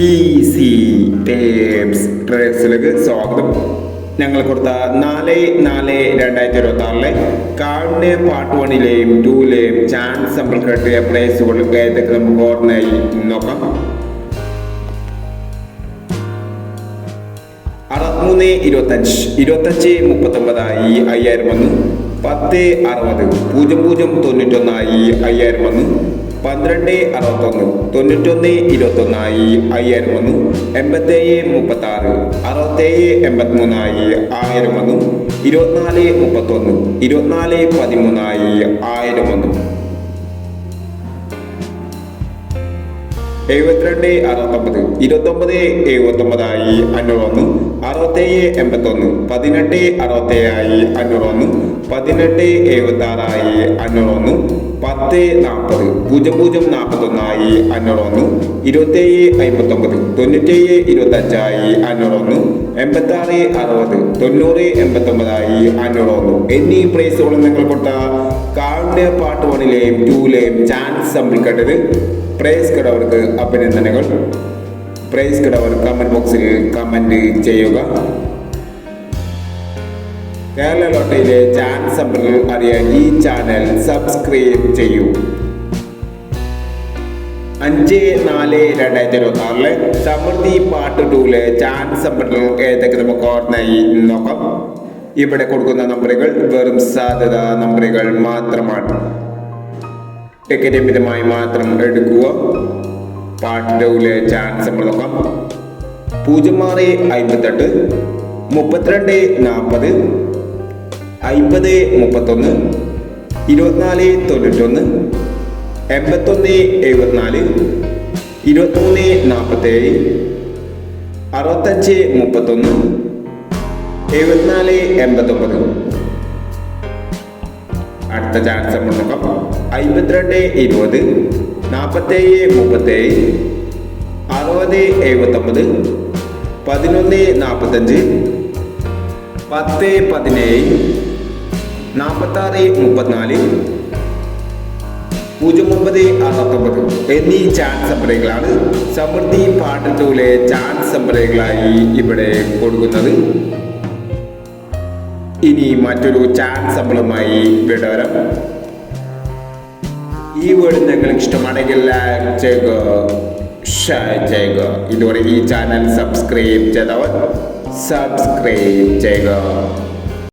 Easy tapes ട്രേഡ്സിലേക്ക് സ്വാഗതം. ഞങ്ങൾ കൊടുത്ത 4/4/2026 കാർഡിന്റെ പാർട്ട് 1ലെയും 2ലെയും ചാൻസ് നമ്മൾ കിട്ടിയ പ്ലേസുകൾ ഏതൊക്കെ നമുക്ക് ഓർമ്മയായി നോക്കാം. 63-25 25 39 10 60 0091 5000 1261 91 21 5000 87 36 67 83 1000 24 31 24 13 1000 72 69 29 79 501 67 81 18 67 501 18 76 501 10 40 0041 501 27 59 97 25 501 86 60 90 89 501 എന്നീ പ്രൈസുകൾ നിങ്ങൾ കൊടുത്ത കാർഡിന്റെ പാർട്ട് 1ലെയും 2ലെയും ചാൻസ് നമ്മൾ കണ്ടത്. പ്രൈസ് കിടവർക്ക് അഭിനന്ദനങ്ങൾ. പ്രൈസ് കിടവർ കമന്റ് ബോക്സിൽ കമന്റ് ചെയ്യുക. കേരള ലോട്ടറിയിലെ ചാൻസ് നമ്പറുകൾ അറിയാൻ ഈ ചാനൽ സബ്സ്ക്രൈബ് ചെയ്യൂ. 5/4/2026 സമൃദ്ധി പാർട്ട് 2ലെ ചാൻസ് നമ്പറുകൾ ഏതൊക്കെ നമുക്ക് ഓർമ്മയായി നോക്കാം. ഇവിടെ കൊടുക്കുന്ന നമ്പറുകൾ വെറും സാധ്യത നമ്പറുകൾ മാത്രമാണ്. ടിക്കറ്റ് മിതമായി മാത്രം എടുക്കുക. പാർട്ട് 2ലെ ചാൻസ് നമ്മൾ നോക്കാം. 0658 32 40 50 31 24 91 81 74 23 47 65 31 74 89. അടുത്ത ചാൻസ് നമ്മൾ നോക്കാം. 52 20 47 37 60 79 11 45 10 17 46 34 09 69 എന്നീ ചാൻസ് നമ്പറുകളാണ് സമൃദ്ധി പാർട്ട് 2ലെ ചാൻസ് നമ്പറുകളായി ഇവിടെ കൊടുക്കുന്നത്. ഇനി മറ്റൊരു ചാൻസ് നമ്പറുമായി വിടവരാം. ഈ വീഡിയോ നിങ്ങൾക്ക് ഇഷ്ടമാണെങ്കിൽ ലൈക്ക് ചെയ്യുക, ഷെയർ ചെയ്യുക. ഇതുവരെ ഈ ചാനൽ സബ്സ്ക്രൈബ് ചെയ്തവർ സബ്സ്ക്രൈബ് ചെയ്യുക.